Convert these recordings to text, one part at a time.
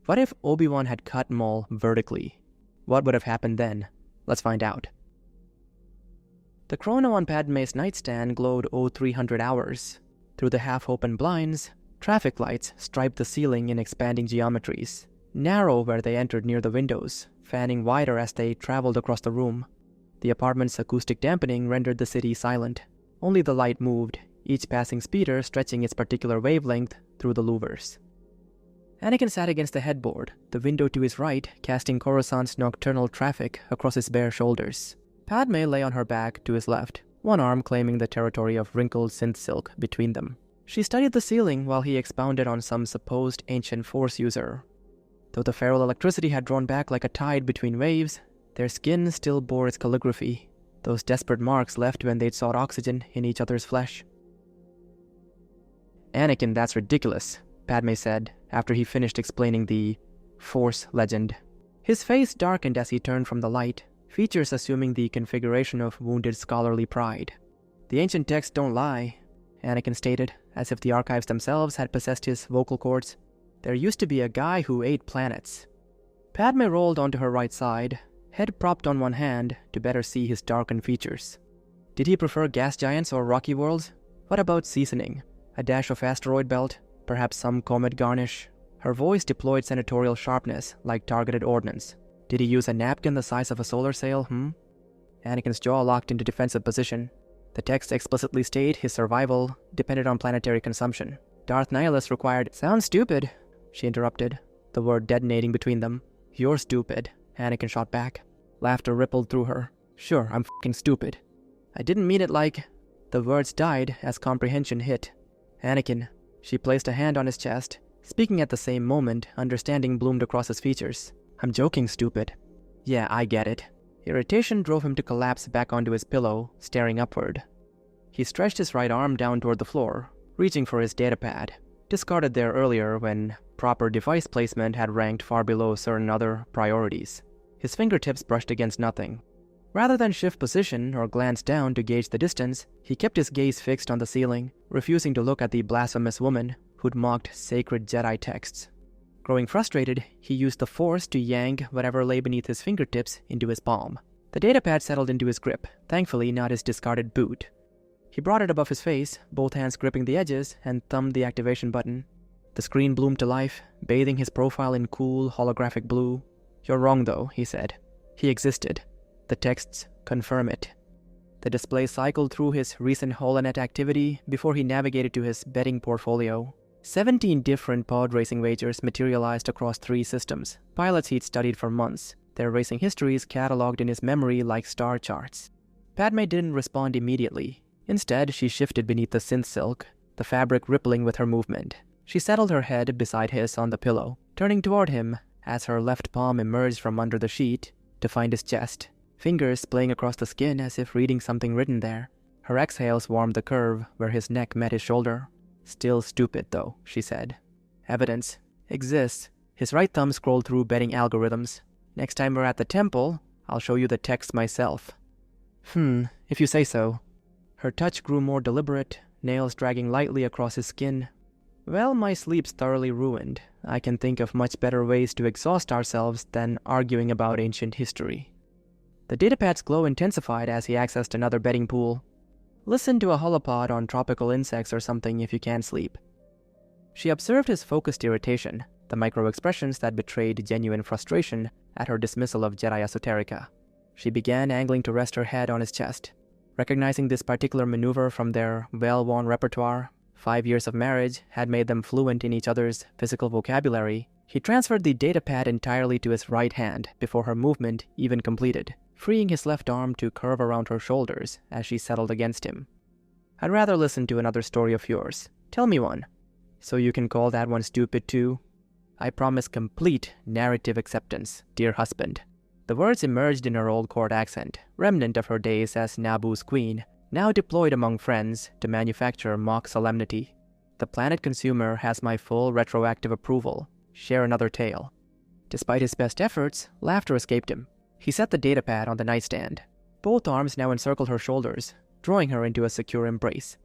What if Obi-Wan had cut Maul vertically? What would have happened then? Let's find out. The chrono on Padme's nightstand glowed 0300 hours. Through the half-open blinds, traffic lights striped the ceiling in expanding geometries, narrow where they entered near the windows, fanning wider as they traveled across the room. The apartment's acoustic dampening rendered the city silent. Only the light moved, each passing speeder stretching its particular wavelength through the louvers. Anakin sat against the headboard, the window to his right casting Coruscant's nocturnal traffic across his bare shoulders. Padme lay on her back to his left, one arm claiming the territory of wrinkled synth silk between them. She studied the ceiling while he expounded on some supposed ancient Force user. Though the feral electricity had drawn back like a tide between waves, their skin still bore its calligraphy, those desperate marks left when they'd sought oxygen in each other's flesh. "Anakin, that's ridiculous," Padme said, after he finished explaining the Force legend. His face darkened as he turned from the light, features assuming the configuration of wounded scholarly pride. "The ancient texts don't lie," Anakin stated, as if the archives themselves had possessed his vocal cords. "There used to be a guy who ate planets." Padme rolled onto her right side, head propped on one hand to better see his darkened features. Did he prefer gas giants or rocky worlds? What about seasoning? A dash of asteroid belt? Perhaps some comet garnish? Her voice deployed senatorial sharpness like targeted ordnance. Did he use a napkin the size of a solar sail, Anakin's jaw locked into defensive position. The text explicitly stated his survival depended on planetary consumption. Darth Nihilus required— "Sounds stupid," she interrupted, the word detonating between them. "You're stupid," Anakin shot back. Laughter rippled through her. "Sure, I'm f***ing stupid. I didn't mean it like—" The words died as comprehension hit. "Anakin." She placed a hand on his chest. Speaking at the same moment, understanding bloomed across his features. "I'm joking, stupid." "Yeah, I get it." Irritation drove him to collapse back onto his pillow, staring upward. He stretched his right arm down toward the floor, reaching for his datapad, discarded there earlier when proper device placement had ranked far below certain other priorities. His fingertips brushed against nothing. Rather than shift position or glance down to gauge the distance, he kept his gaze fixed on the ceiling, refusing to look at the blasphemous woman who'd mocked sacred Jedi texts. Growing frustrated, he used the Force to yank whatever lay beneath his fingertips into his palm. The datapad settled into his grip, thankfully not his discarded boot. He brought it above his face, both hands gripping the edges, and thumbed the activation button. The screen bloomed to life, bathing his profile in cool, holographic blue. "You're wrong, though," he said. He existed. The texts confirm it. The display cycled through his recent holonet activity before he navigated to his betting portfolio. 17 different pod racing wagers materialized across 3 systems, pilots he'd studied for months, their racing histories cataloged in his memory like star charts. Padme didn't respond immediately. Instead, she shifted beneath the synth silk, the fabric rippling with her movement. She settled her head beside his on the pillow, turning toward him as her left palm emerged from under the sheet to find his chest, fingers playing across the skin as if reading something written there. Her exhales warmed the curve where his neck met his shoulder. "Still stupid, though," she said. "Evidence exists." His right thumb scrolled through betting algorithms. "Next time we're at the temple, I'll show you the text myself." If you say so." Her touch grew more deliberate, nails dragging lightly across his skin. "Well, my sleep's thoroughly ruined. I can think of much better ways to exhaust ourselves than arguing about ancient history." The datapad's glow intensified as he accessed another betting pool. "Listen to a holopod on tropical insects or something if you can't sleep." She observed his focused irritation, the micro-expressions that betrayed genuine frustration at her dismissal of Jedi esoterica. She began angling to rest her head on his chest. Recognizing this particular maneuver from their well-worn repertoire, 5 years of marriage had made them fluent in each other's physical vocabulary. He transferred the datapad entirely to his right hand before her movement even completed, freeing his left arm to curve around her shoulders as she settled against him. "I'd rather listen to another story of yours. Tell me one. So you can call that one stupid too? I promise complete narrative acceptance, dear husband." The words emerged in her old court accent, remnant of her days as Naboo's queen, now deployed among friends to manufacture mock solemnity. "The planet consumer has my full retroactive approval. Share another tale." Despite his best efforts, laughter escaped him. He set the datapad on the nightstand. Both arms now encircled her shoulders, drawing her into a secure embrace.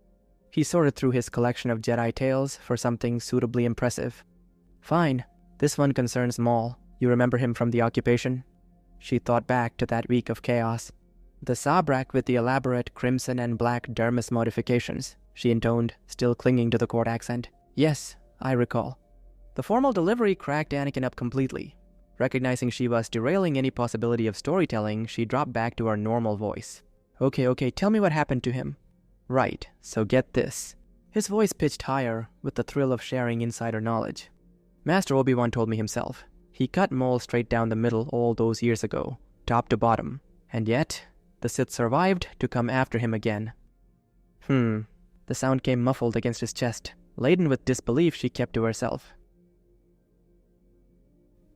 He sorted through his collection of Jedi tales for something suitably impressive. "Fine." This one concerns Maul. You remember him from the occupation? She thought back to that week of chaos. The Sabrak with the elaborate crimson and black dermis modifications, she intoned, still clinging to the court accent. Yes, I recall. The formal delivery cracked Anakin up completely. Recognizing she was derailing any possibility of storytelling, she dropped back to her normal voice. Okay, tell me what happened to him. Right, so get this. His voice pitched higher, with the thrill of sharing insider knowledge. Master Obi-Wan told me himself. He cut Maul straight down the middle all those years ago, top to bottom. And yet, the Sith survived to come after him again. The sound came muffled against his chest, laden with disbelief she kept to herself.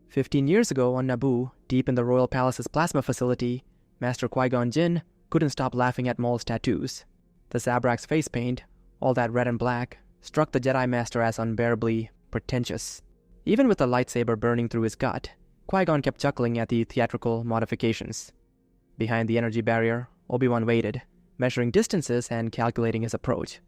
15 years ago on Naboo, deep in the Royal Palace's plasma facility, Master Qui-Gon Jinn couldn't stop laughing at Maul's tattoos. The Zabrak's face paint, all that red and black, struck the Jedi Master as unbearably pretentious. Even with the lightsaber burning through his gut, Qui-Gon kept chuckling at the theatrical modifications. Behind the energy barrier, Obi-Wan waited, measuring distances and calculating his approach.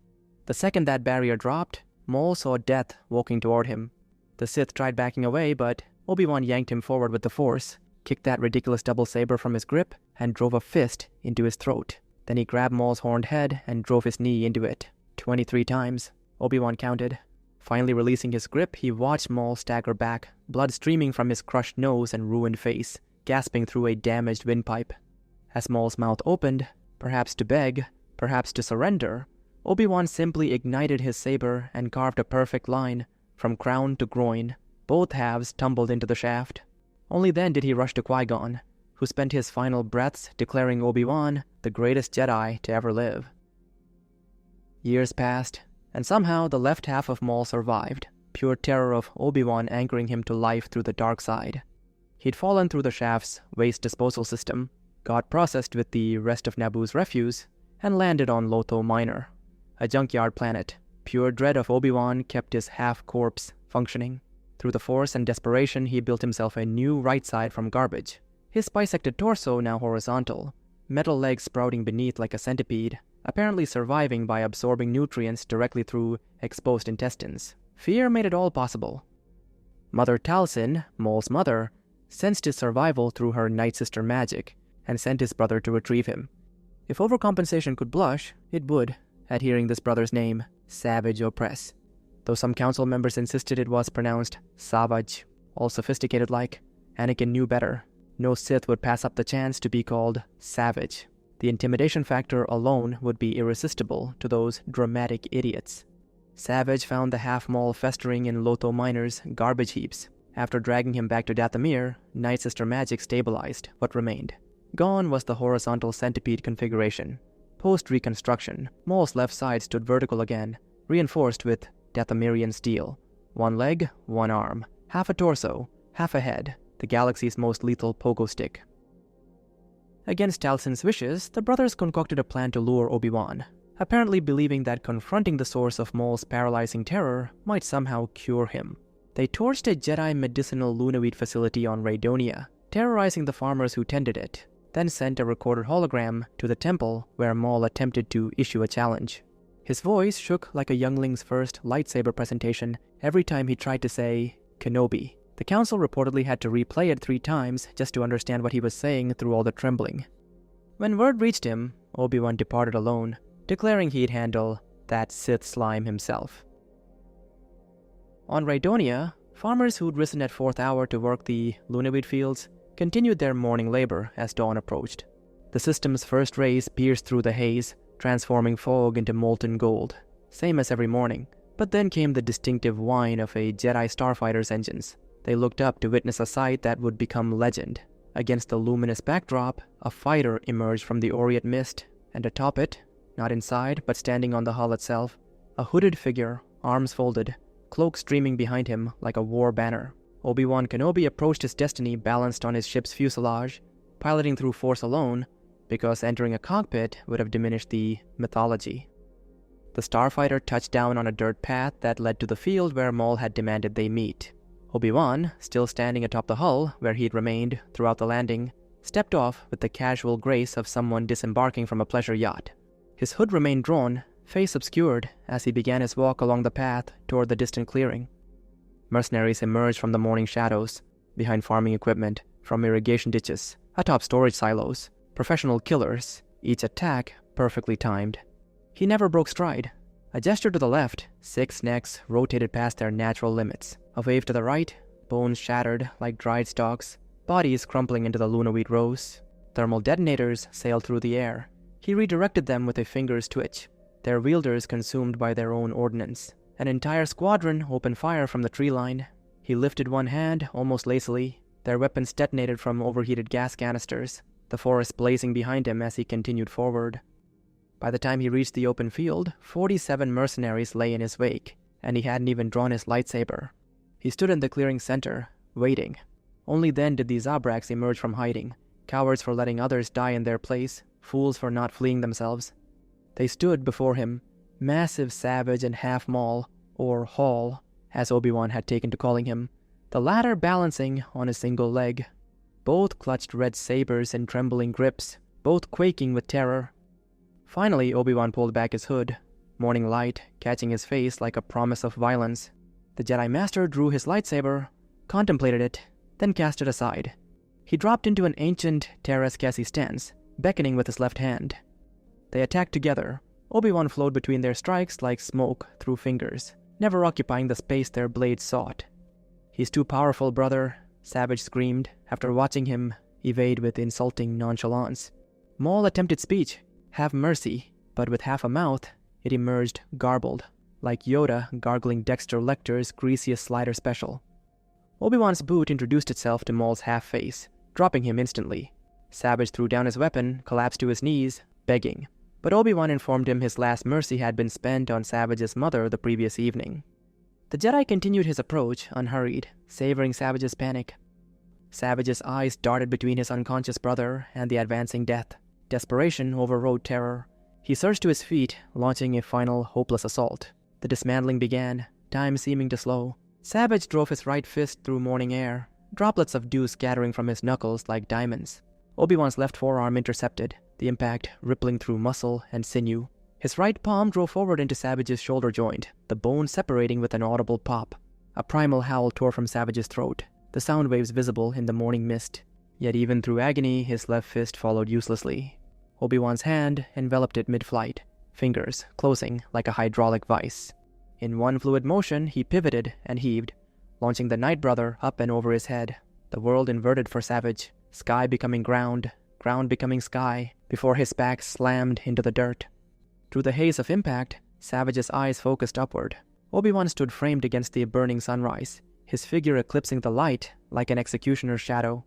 The second that barrier dropped, Maul saw death walking toward him. The Sith tried backing away, but Obi-Wan yanked him forward with the Force, kicked that ridiculous double saber from his grip, and drove a fist into his throat. Then he grabbed Maul's horned head and drove his knee into it. 23 times, Obi-Wan counted. Finally releasing his grip, he watched Maul stagger back, blood streaming from his crushed nose and ruined face, gasping through a damaged windpipe. As Maul's mouth opened, perhaps to beg, perhaps to surrender, Obi-Wan simply ignited his saber and carved a perfect line, from crown to groin. Both halves tumbled into the shaft. Only then did he rush to Qui-Gon, who spent his final breaths declaring Obi-Wan the greatest Jedi to ever live. Years passed, and somehow the left half of Maul survived, pure terror of Obi-Wan anchoring him to life through the dark side. He'd fallen through the shaft's waste disposal system, got processed with the rest of Naboo's refuse, and landed on Lotho Minor, a junkyard planet. Pure dread of Obi-Wan kept his half-corpse functioning. Through the Force and desperation, he built himself a new right side from garbage. His bisected torso now horizontal, metal legs sprouting beneath like a centipede, apparently surviving by absorbing nutrients directly through exposed intestines. Fear made it all possible. Mother Talcin, Maul's mother, sensed his survival through her Night Sister magic, and sent his brother to retrieve him. If overcompensation could blush, it would, at hearing this brother's name, Savage Opress. Though some council members insisted it was pronounced Savage, all sophisticated-like, Anakin knew better. No Sith would pass up the chance to be called Savage. The intimidation factor alone would be irresistible to those dramatic idiots. Savage found the half-Maul festering in Lotho Minor's garbage heaps. After dragging him back to Dathomir, Night Sister magic stabilized what remained. Gone was the horizontal centipede configuration. Post-reconstruction, Maul's left side stood vertical again, reinforced with Dathomirian steel. One leg, one arm, half a torso, half a head, the galaxy's most lethal pogo stick. Against Talcin's wishes, the brothers concocted a plan to lure Obi-Wan, apparently believing that confronting the source of Maul's paralyzing terror might somehow cure him. They torched a Jedi medicinal Lunaweed facility on Raydonia, terrorizing the farmers who tended it, then sent a recorded hologram to the temple where Maul attempted to issue a challenge. His voice shook like a youngling's first lightsaber presentation every time he tried to say, Kenobi. The council reportedly had to replay it 3 times just to understand what he was saying through all the trembling. When word reached him, Obi-Wan departed alone, declaring he'd handle that Sith slime himself. On Raydonia, farmers who'd risen at 4th hour to work the Lunaweed fields continued their morning labor as dawn approached. The system's first rays pierced through the haze, transforming fog into molten gold, same as every morning. But then came the distinctive whine of a Jedi starfighter's engines. They looked up to witness a sight that would become legend. Against the luminous backdrop, a fighter emerged from the Orient mist, and atop it, not inside but standing on the hull itself, a hooded figure, arms folded, cloak streaming behind him like a war banner. Obi-Wan Kenobi approached his destiny balanced on his ship's fuselage, piloting through Force alone, because entering a cockpit would have diminished the mythology. The starfighter touched down on a dirt path that led to the field where Maul had demanded they meet. Obi-Wan, still standing atop the hull where he'd remained throughout the landing, stepped off with the casual grace of someone disembarking from a pleasure yacht. His hood remained drawn, face obscured, as he began his walk along the path toward the distant clearing. Mercenaries emerged from the morning shadows, behind farming equipment, from irrigation ditches, atop storage silos. Professional killers, each attack perfectly timed. He never broke stride. A gesture to the left, 6 necks rotated past their natural limits. A wave to the right, bones shattered like dried stalks, bodies crumpling into the Lunawheat rows. Thermal detonators sailed through the air. He redirected them with a finger's twitch, their wielders consumed by their own ordnance. An entire squadron opened fire from the tree line. He lifted one hand, almost lazily. Their weapons detonated from overheated gas canisters, the forest blazing behind him as he continued forward. By the time he reached the open field, 47 mercenaries lay in his wake, and he hadn't even drawn his lightsaber. He stood in the clearing's center, waiting. Only then did the Zabraks emerge from hiding, cowards for letting others die in their place, fools for not fleeing themselves. They stood before him, massive savage and half Maul, or Hall, as Obi-Wan had taken to calling him, the latter balancing on a single leg. Both clutched red sabers in trembling grips, both quaking with terror. Finally, Obi-Wan pulled back his hood, morning light catching his face like a promise of violence. The Jedi Master drew his lightsaber, contemplated it, then cast it aside. He dropped into an ancient Terras-Cassi stance, beckoning with his left hand. They attacked together. Obi-Wan flowed between their strikes like smoke through fingers, never occupying the space their blades sought. "He's too powerful, brother," Savage screamed, after watching him evade with insulting nonchalance. Maul attempted speech, "Have mercy," but with half a mouth, it emerged garbled, like Yoda gargling Dexter Lecter's greasiest slider special. Obi-Wan's boot introduced itself to Maul's half-face, dropping him instantly. Savage threw down his weapon, collapsed to his knees, begging. But Obi-Wan informed him his last mercy had been spent on Savage's mother the previous evening. The Jedi continued his approach, unhurried, savoring Savage's panic. Savage's eyes darted between his unconscious brother and the advancing death. Desperation overrode terror. He surged to his feet, launching a final hopeless assault. The dismantling began, time seeming to slow. Savage drove his right fist through morning air, droplets of dew scattering from his knuckles like diamonds. Obi-Wan's left forearm intercepted, the impact rippling through muscle and sinew. His right palm drove forward into Savage's shoulder joint, the bone separating with an audible pop. A primal howl tore from Savage's throat, the sound waves visible in the morning mist. Yet even through agony, his left fist followed uselessly. Obi-Wan's hand enveloped it mid-flight, fingers closing like a hydraulic vise. In one fluid motion, he pivoted and heaved, launching the Night Brother up and over his head. The world inverted for Savage, sky becoming ground, ground becoming sky, before his back slammed into the dirt. Through the haze of impact, Savage's eyes focused upward. Obi-Wan stood framed against the burning sunrise, his figure eclipsing the light like an executioner's shadow.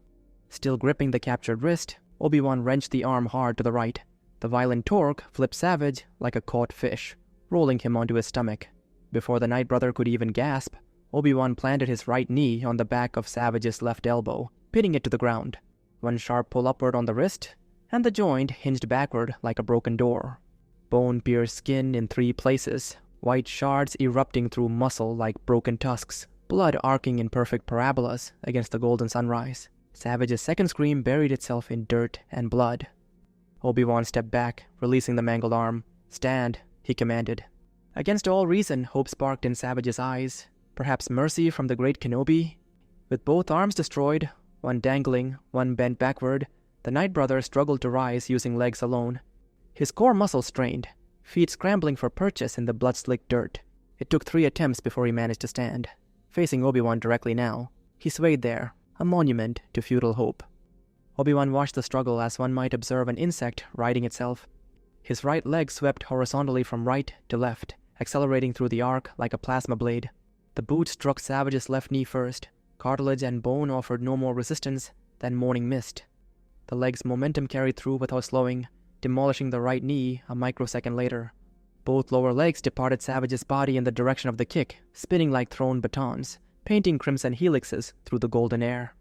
Still gripping the captured wrist, Obi-Wan wrenched the arm hard to the right. The violent torque flipped Savage like a caught fish, rolling him onto his stomach. Before the Night Brother could even gasp, Obi-Wan planted his right knee on the back of Savage's left elbow, pinning it to the ground. One sharp pull upward on the wrist, and the joint hinged backward like a broken door. Bone-pierced skin in 3 places, white shards erupting through muscle like broken tusks, blood arcing in perfect parabolas against the golden sunrise. Savage's second scream buried itself in dirt and blood. Obi-Wan stepped back, releasing the mangled arm. "Stand," he commanded. Against all reason, hope sparked in Savage's eyes. Perhaps mercy from the great Kenobi? With both arms destroyed, one dangling, one bent backward, the Night Brother struggled to rise using legs alone. His core muscles strained, feet scrambling for purchase in the blood-slicked dirt. It took 3 attempts before he managed to stand. Facing Obi-Wan directly now, he swayed there, a monument to futile hope. Obi-Wan watched the struggle as one might observe an insect righting itself. His right leg swept horizontally from right to left, accelerating through the arc like a plasma blade. The boot struck Savage's left knee first. Cartilage and bone offered no more resistance than morning mist. The leg's momentum carried through without slowing, demolishing the right knee a microsecond later. Both lower legs departed Savage's body in the direction of the kick, spinning like thrown batons, painting crimson helixes through the golden air.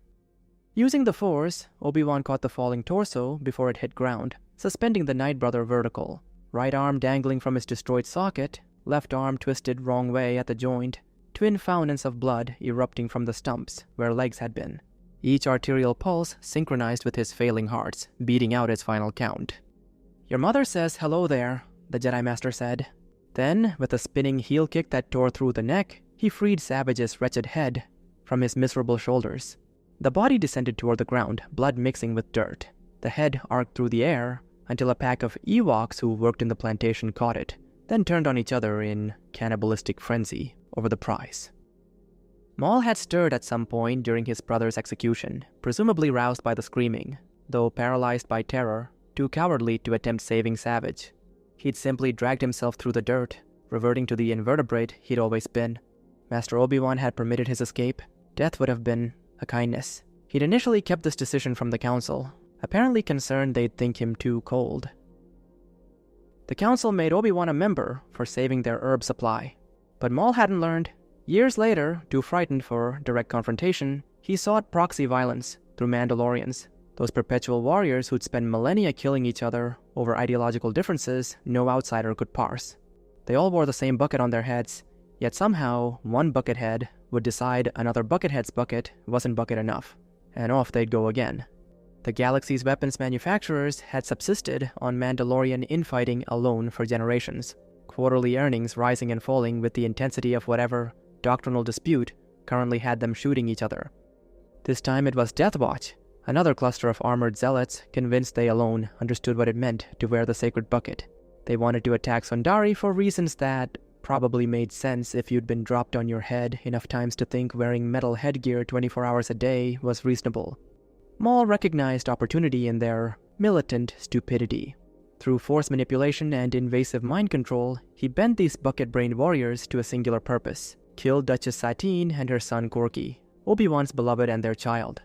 Using the Force, Obi-Wan caught the falling torso before it hit ground, suspending the Night Brother vertical. Right arm dangling from his destroyed socket, left arm twisted wrong way at the joint, twin fountains of blood erupting from the stumps where legs had been. Each arterial pulse synchronized with his failing hearts, beating out its final count. "Your mother says hello there," the Jedi Master said. Then, with a spinning heel kick that tore through the neck, he freed Savage's wretched head from his miserable shoulders. The body descended toward the ground, blood mixing with dirt. The head arced through the air until a pack of Ewoks who worked in the plantation caught it, then turned on each other in cannibalistic frenzy over the prize. Maul had stirred at some point during his brother's execution, presumably roused by the screaming, though paralyzed by terror, too cowardly to attempt saving Savage. He'd simply dragged himself through the dirt, reverting to the invertebrate he'd always been. Master Obi-Wan had permitted his escape. Death would have been a kindness. He'd initially kept this decision from the Council, apparently concerned they'd think him too cold. The Council made Obi-Wan a member for saving their herb supply, but Maul hadn't learned. Years later, too frightened for direct confrontation, he sought proxy violence through Mandalorians, those perpetual warriors who'd spend millennia killing each other over ideological differences no outsider could parse. They all wore the same bucket on their heads, yet somehow one buckethead would decide another buckethead's bucket wasn't bucket enough, and off they'd go again. The galaxy's weapons manufacturers had subsisted on Mandalorian infighting alone for generations, quarterly earnings rising and falling with the intensity of whatever doctrinal dispute currently had them shooting each other. This time it was Death Watch, another cluster of armored zealots convinced they alone understood what it meant to wear the sacred bucket. They wanted to attack Sondari for reasons that probably made sense if you'd been dropped on your head enough times to think wearing metal headgear 24 hours a day was reasonable. Maul recognized opportunity in their militant stupidity. Through force manipulation and invasive mind control, he bent these bucket-brained warriors to a singular purpose: kill Duchess Satine and her son Corky, Obi-Wan's beloved and their child.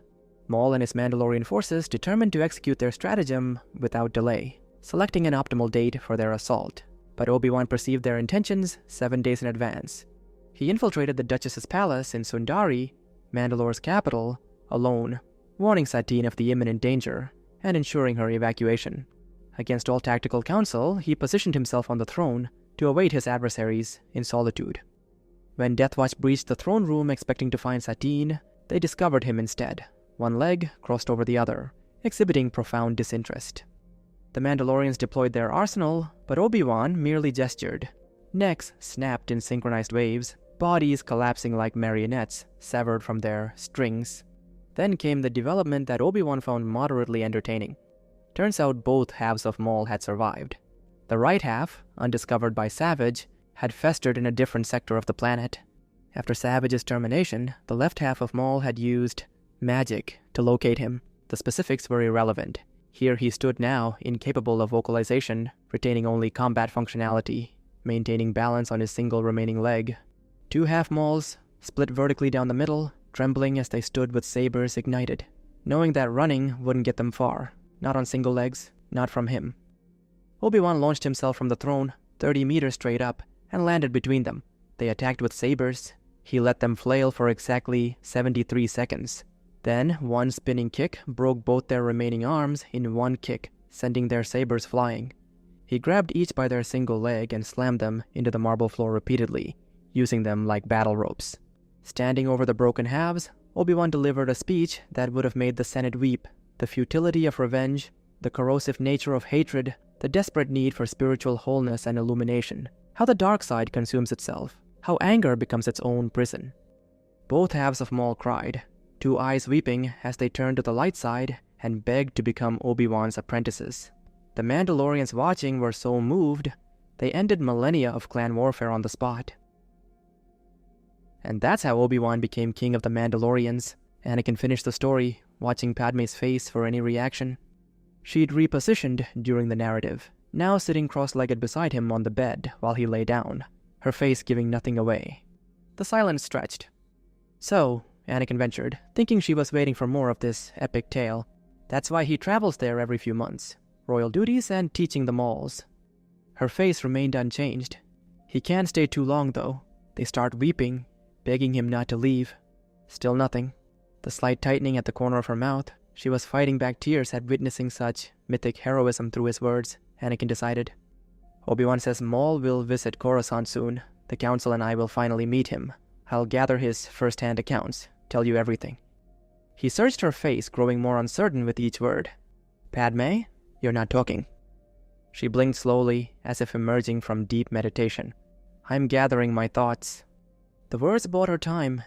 Maul and his Mandalorian forces determined to execute their stratagem without delay, selecting an optimal date for their assault. But Obi-Wan perceived their intentions 7 days in advance. He infiltrated the Duchess's palace in Sundari, Mandalore's capital, alone, warning Satine of the imminent danger and ensuring her evacuation. Against all tactical counsel, he positioned himself on the throne to await his adversaries in solitude. When Death Watch breached the throne room expecting to find Satine, they discovered him instead, one leg crossed over the other, exhibiting profound disinterest. The Mandalorians deployed their arsenal, but Obi-Wan merely gestured. Necks snapped in synchronized waves, bodies collapsing like marionettes, severed from their strings. Then came the development that Obi-Wan found moderately entertaining. Turns out both halves of Maul had survived. The right half, undiscovered by Savage, had festered in a different sector of the planet. After Savage's termination, the left half of Maul had used magic to locate him. The specifics were irrelevant. Here he stood now, incapable of vocalization, retaining only combat functionality, maintaining balance on his single remaining leg. Two half-Mauls, split vertically down the middle, trembling as they stood with sabers ignited, knowing that running wouldn't get them far, not on single legs, not from him. Obi-Wan launched himself from the throne, 30 meters straight up, and landed between them. They attacked with sabers. He let them flail for exactly 73 seconds. Then, one spinning kick broke both their remaining arms in one kick, sending their sabers flying. He grabbed each by their single leg and slammed them into the marble floor repeatedly, using them like battle ropes. Standing over the broken halves, Obi-Wan delivered a speech that would have made the Senate weep: the futility of revenge, the corrosive nature of hatred, the desperate need for spiritual wholeness and illumination, how the dark side consumes itself, how anger becomes its own prison. Both halves of Maul cried, two eyes weeping as they turned to the light side and begged to become Obi-Wan's apprentices. The Mandalorians watching were so moved, they ended millennia of clan warfare on the spot. And that's how Obi-Wan became king of the Mandalorians. Anakin finished the story, watching Padme's face for any reaction. She'd repositioned during the narrative, now sitting cross-legged beside him on the bed while he lay down, her face giving nothing away. The silence stretched. So, Anakin ventured, thinking she was waiting for more of this epic tale. That's why he travels there every few months. Royal duties and teaching the Mauls. Her face remained unchanged. He can't stay too long, though. They start weeping, begging him not to leave. Still nothing. The slight tightening at the corner of her mouth. She was fighting back tears at witnessing such mythic heroism through his words, Anakin decided. Obi-Wan says Maul will visit Coruscant soon. The Council and I will finally meet him. I'll gather his first-hand accounts, tell you everything. He searched her face, growing more uncertain with each word. Padme, you're not talking. She blinked slowly, as if emerging from deep meditation. I'm gathering my thoughts. The words bought her time.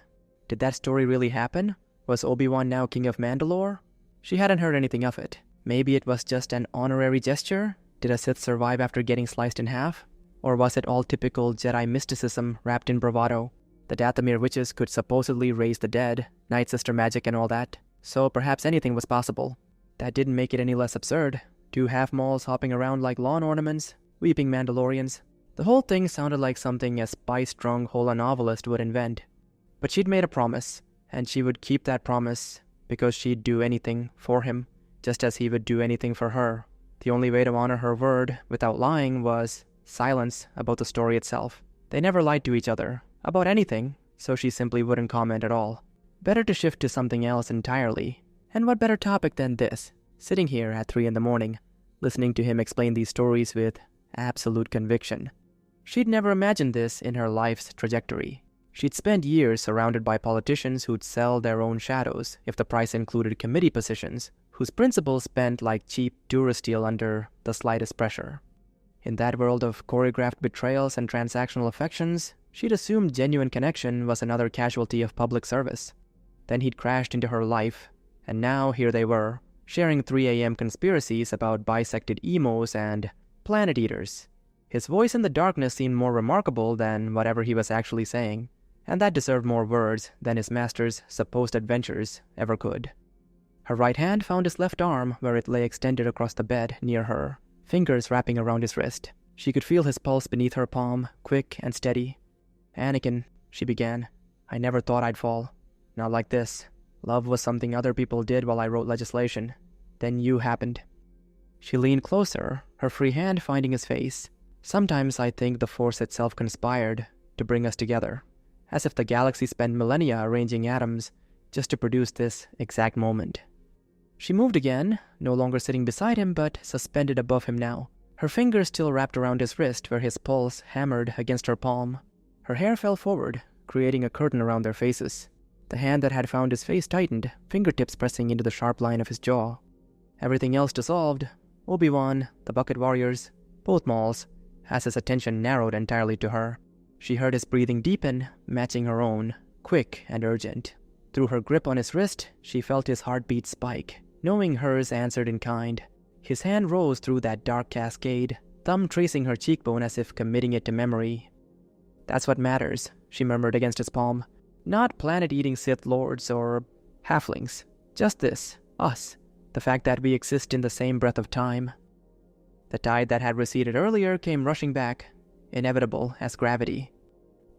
Did that story really happen? Was Obi-Wan now king of Mandalore? She hadn't heard anything of it. Maybe it was just an honorary gesture? Did a Sith survive after getting sliced in half? Or was it all typical Jedi mysticism wrapped in bravado? The Dathomir witches could supposedly raise the dead, Night Sister magic and all that, so perhaps anything was possible. That didn't make it any less absurd. 2 half-Mauls hopping around like lawn ornaments, weeping Mandalorians. The whole thing sounded like something a spice-drunk Hola novelist would invent. But she'd made a promise, and she would keep that promise because she'd do anything for him, just as he would do anything for her. The only way to honor her word without lying was silence about the story itself. They never lied to each other about anything, so she simply wouldn't comment at all. Better to shift to something else entirely. And what better topic than this? Sitting here at 3 a.m, listening to him explain these stories with absolute conviction. She'd never imagined this in her life's trajectory. She'd spent years surrounded by politicians who'd sell their own shadows if the price included committee positions, whose principles spent like cheap tourist steel under the slightest pressure. In that world of choreographed betrayals and transactional affections, she'd assumed genuine connection was another casualty of public service. Then he'd crashed into her life, and now here they were, sharing 3 a.m. conspiracies about bisected emos and planet eaters. His voice in the darkness seemed more remarkable than whatever he was actually saying, and that deserved more words than his master's supposed adventures ever could. Her right hand found his left arm where it lay extended across the bed near her, fingers wrapping around his wrist. She could feel his pulse beneath her palm, quick and steady. "Anakin," she began, "I never thought I'd fall. Not like this. Love was something other people did while I wrote legislation. Then you happened." She leaned closer, her free hand finding his face. "Sometimes I think the Force itself conspired to bring us together, as if the galaxy spent millennia arranging atoms just to produce this exact moment." She moved again, no longer sitting beside him but suspended above him now, her fingers still wrapped around his wrist where his pulse hammered against her palm. Her hair fell forward, creating a curtain around their faces. The hand that had found his face tightened, fingertips pressing into the sharp line of his jaw. Everything else dissolved. Obi-Wan, the Bucket Warriors, both Mauls, as his attention narrowed entirely to her. She heard his breathing deepen, matching her own, quick and urgent. Through her grip on his wrist, she felt his heartbeat spike, knowing hers answered in kind. His hand rose through that dark cascade, thumb tracing her cheekbone as if committing it to memory. "That's what matters," she murmured against his palm. "Not planet-eating Sith Lords or halflings. Just this, us. The fact that we exist in the same breath of time." The tide that had receded earlier came rushing back, inevitable as gravity.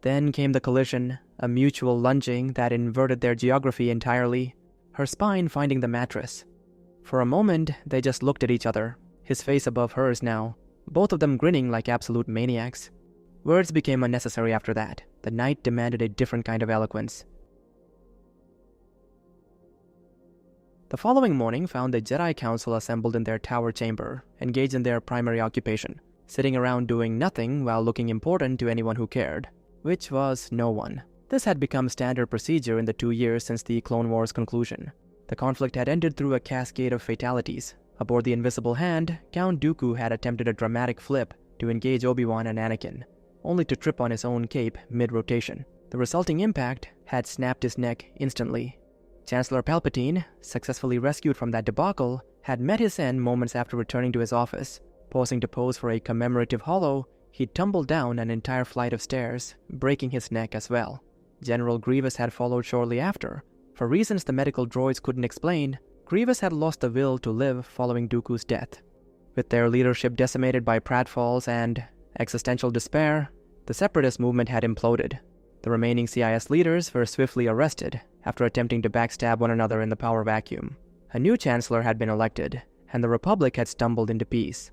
Then came the collision, a mutual lunging that inverted their geography entirely, her spine finding the mattress. For a moment, they just looked at each other, his face above hers now, both of them grinning like absolute maniacs. Words became unnecessary after that. The night demanded a different kind of eloquence. The following morning found the Jedi Council assembled in their tower chamber, engaged in their primary occupation, sitting around doing nothing while looking important to anyone who cared, which was no one. This had become standard procedure in the 2 years since the Clone Wars' conclusion. The conflict had ended through a cascade of fatalities. Aboard the Invisible Hand, Count Dooku had attempted a dramatic flip to engage Obi-Wan and Anakin, only to trip on his own cape mid-rotation. The resulting impact had snapped his neck instantly. Chancellor Palpatine, successfully rescued from that debacle, had met his end moments after returning to his office. Pausing to pose for a commemorative holo, he tumbled down an entire flight of stairs, breaking his neck as well. General Grievous had followed shortly after. For reasons the medical droids couldn't explain, Grievous had lost the will to live following Dooku's death. With their leadership decimated by pratfalls and existential despair, the Separatist movement had imploded. The remaining CIS leaders were swiftly arrested after attempting to backstab one another in the power vacuum. A new chancellor had been elected, and the Republic had stumbled into peace.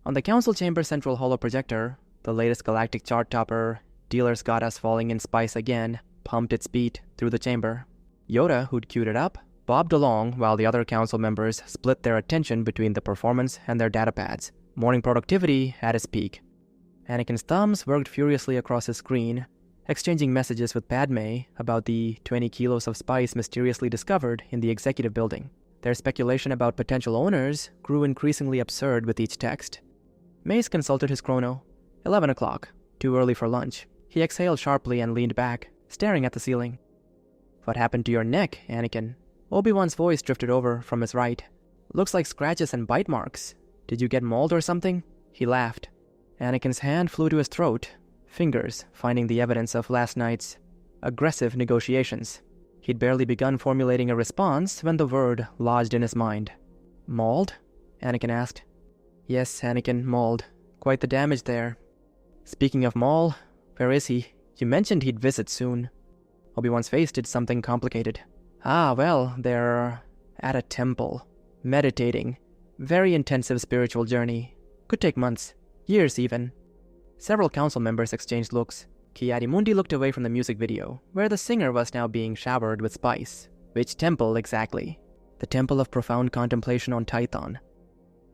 On the Council Chamber Central Holoprojector, the latest galactic chart topper, Dealer's Got Us Falling in Spice Again, pumped its beat through the chamber. Yoda, who'd queued it up, bobbed along while the other council members split their attention between the performance and their datapads. Morning productivity at its peak. Anakin's thumbs worked furiously across his screen, exchanging messages with Padme about the 20 kilos of spice mysteriously discovered in the executive building. Their speculation about potential owners grew increasingly absurd with each text. Mace consulted his chrono. 11 o'clock. Too early for lunch. He exhaled sharply and leaned back, staring at the ceiling. "What happened to your neck, Anakin?" Obi-Wan's voice drifted over from his right. "Looks like scratches and bite marks. Did you get mauled or something?" He laughed. Anakin's hand flew to his throat, fingers finding the evidence of last night's aggressive negotiations. He'd barely begun formulating a response when the word lodged in his mind. "Mauled?" Anakin asked. "Yes, Anakin, mauled. Quite the damage there." "Speaking of Maul, where is he? You mentioned he'd visit soon." Obi-Wan's face did something complicated. "Ah, well, they're at a temple, meditating. Very intensive spiritual journey. Could take months, years even." Several council members exchanged looks. Ki-Adi-Mundi looked away from the music video, where the singer was now being showered with spice. Which temple exactly? The temple of profound contemplation on Tython.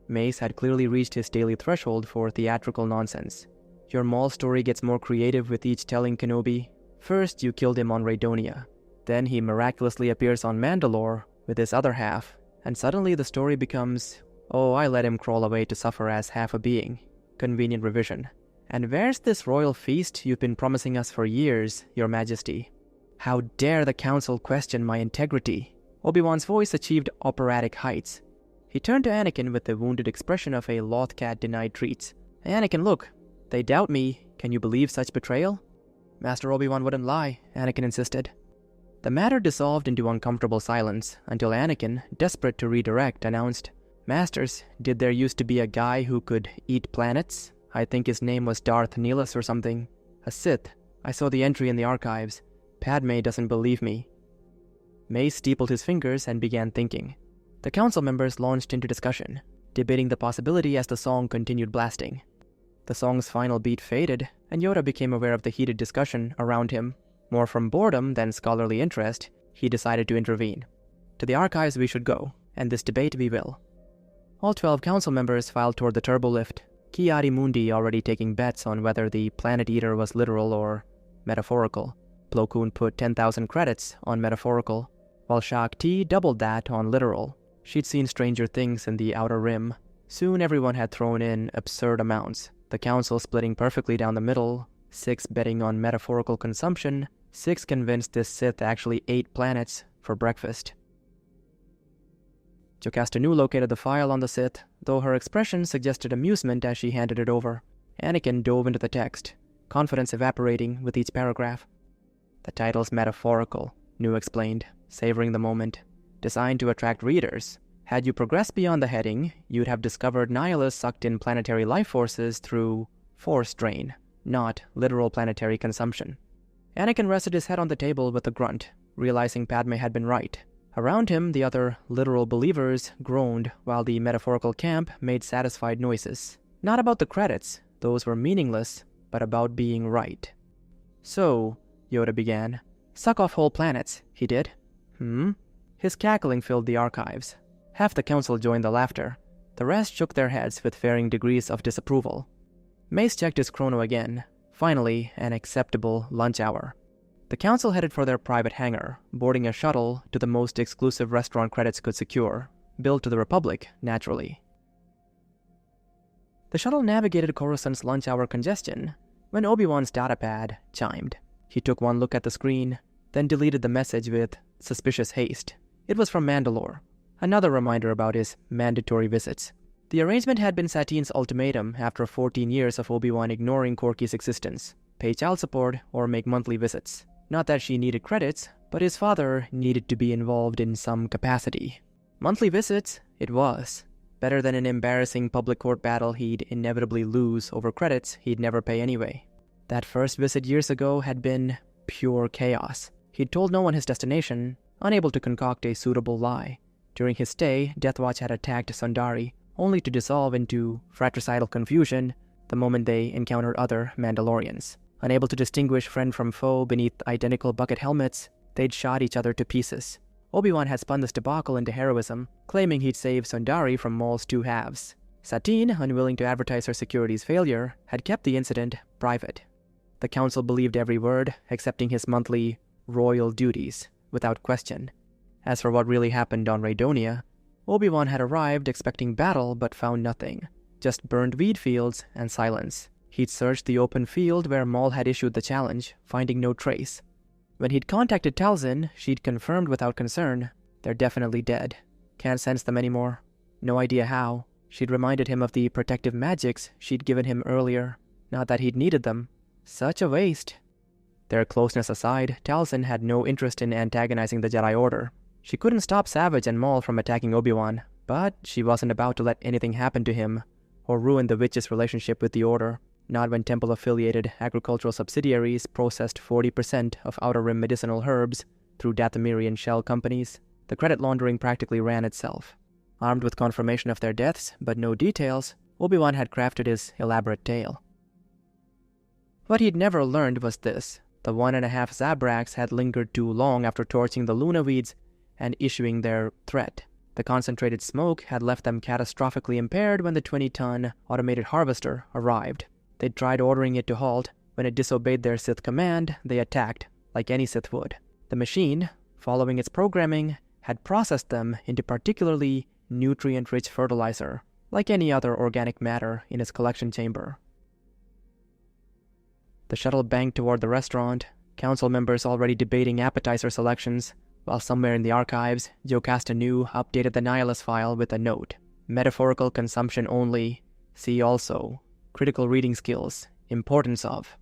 Mace had clearly reached his daily threshold for theatrical nonsense. "Your Maul story gets more creative with each telling, Kenobi. First, you killed him on Raydonia. Then he miraculously appears on Mandalore with his other half, and suddenly the story becomes, oh, I let him crawl away to suffer as half a being. Convenient revision. And where's this royal feast you've been promising us for years, Your Majesty? How dare the Council question my integrity?" Obi-Wan's voice achieved operatic heights. He turned to Anakin with the wounded expression of a loth cat denied treats. "Anakin, look. They doubt me. Can you believe such betrayal?" "Master Obi-Wan wouldn't lie," Anakin insisted. The matter dissolved into uncomfortable silence until Anakin, desperate to redirect, announced, "Masters, did there used to be a guy who could eat planets? I think his name was Darth Nihilus or something. A Sith. I saw the entry in the archives. Padme doesn't believe me." Mace steepled his fingers and began thinking. The council members launched into discussion, debating the possibility as the song continued blasting. The song's final beat faded, and Yoda became aware of the heated discussion around him. More from boredom than scholarly interest, he decided to intervene. "To the archives we should go, and this debate we will." All 12 council members filed toward the turbo lift, Ki-Adi-Mundi already taking bets on whether the Planet Eater was literal or metaphorical. Plo Koon put 10,000 credits on metaphorical, while Shak Ti doubled that on literal. She'd seen stranger things in the Outer Rim. Soon everyone had thrown in absurd amounts, the council splitting perfectly down the middle, 6 betting on metaphorical consumption, 6 convinced this Sith actually ate planets for breakfast. Jocasta Nu located the file on the Sith, though her expression suggested amusement as she handed it over. Anakin dove into the text, confidence evaporating with each paragraph. "The title's metaphorical," Nu explained, savoring the moment. "Designed to attract readers. Had you progressed beyond the heading, you'd have discovered Nihilus sucked in planetary life forces through force drain, not literal planetary consumption." Anakin rested his head on the table with a grunt, realizing Padme had been right. Around him, the other literal believers groaned while the metaphorical camp made satisfied noises. Not about the credits, those were meaningless, but about being right. "So," Yoda began, "suck off whole planets, he did?" His cackling filled the archives. Half the council joined the laughter. The rest shook their heads with varying degrees of disapproval. Mace checked his chrono again. Finally, an acceptable lunch hour. The council headed for their private hangar, boarding a shuttle to the most exclusive restaurant credits could secure, billed to the Republic, naturally. The shuttle navigated Coruscant's lunch hour congestion when Obi-Wan's datapad chimed. He took one look at the screen, then deleted the message with suspicious haste. It was from Mandalore, another reminder about his mandatory visits. The arrangement had been Satine's ultimatum after 14 years of Obi-Wan ignoring Corky's existence: pay child support or make monthly visits. Not that she needed credits, but his father needed to be involved in some capacity. Monthly visits, it was. Better than an embarrassing public court battle he'd inevitably lose over credits he'd never pay anyway. That first visit years ago had been pure chaos. He'd told no one his destination, unable to concoct a suitable lie. During his stay, Death Watch had attacked Sundari, only to dissolve into fratricidal confusion the moment they encountered other Mandalorians. Unable to distinguish friend from foe beneath identical bucket helmets, they'd shot each other to pieces. Obi-Wan had spun this debacle into heroism, claiming he'd save Sundari from Maul's two halves. Satine, unwilling to advertise her security's failure, had kept the incident private. The council believed every word, accepting his monthly royal duties, without question. As for what really happened on Raydonia, Obi-Wan had arrived expecting battle but found nothing, just burned wheat fields and silence. He'd searched the open field where Maul had issued the challenge, finding no trace. When he'd contacted Talzin, she'd confirmed without concern, they're definitely dead. Can't sense them anymore. No idea how. She'd reminded him of the protective magics she'd given him earlier. Not that he'd needed them. Such a waste. Their closeness aside, Talzin had no interest in antagonizing the Jedi Order. She couldn't stop Savage and Maul from attacking Obi-Wan, but she wasn't about to let anything happen to him or ruin the witch's relationship with the Order. Not when Temple-affiliated agricultural subsidiaries processed 40% of Outer Rim medicinal herbs through Dathomirian shell companies. The credit laundering practically ran itself. Armed with confirmation of their deaths, but no details, Obi-Wan had crafted his elaborate tale. What he'd never learned was this. The 1.5 Zabraks had lingered too long after torching the Luna weeds and issuing their threat. The concentrated smoke had left them catastrophically impaired when the 20-ton automated harvester arrived. They'd tried ordering it to halt. When it disobeyed their Sith command, they attacked, like any Sith would. The machine, following its programming, had processed them into particularly nutrient-rich fertilizer, like any other organic matter in its collection chamber. The shuttle banked toward the restaurant, council members already debating appetizer selections, while somewhere in the archives, Jocasta Nu updated the Nihilus file with a note. Metaphorical consumption only. See also. Critical reading skills. Importance of.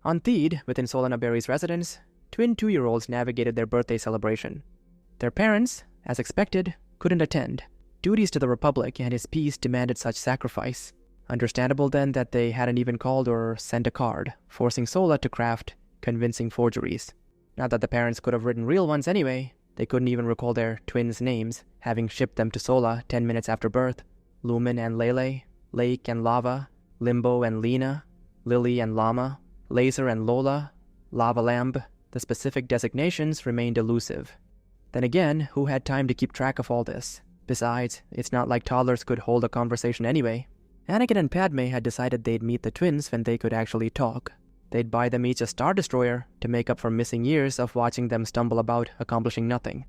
On Theed, within Solana Berry's residence, twin 2-year-olds navigated their birthday celebration. Their parents, as expected, couldn't attend. Duties to the Republic and his peace demanded such sacrifice. Understandable then that they hadn't even called or sent a card, forcing Sola to craft convincing forgeries. Not that the parents could have written real ones anyway. They couldn't even recall their twins' names, having shipped them to Sola 10 minutes after birth. Lumen and Lele, Lake and Lava, Limbo and Lena, Lily and Llama, Laser and Lola, Lava Lamb. The specific designations remained elusive. Then again, who had time to keep track of all this? Besides, it's not like toddlers could hold a conversation anyway. Anakin and Padme had decided they'd meet the twins when they could actually talk. They'd buy them each a Star Destroyer to make up for missing years of watching them stumble about accomplishing nothing.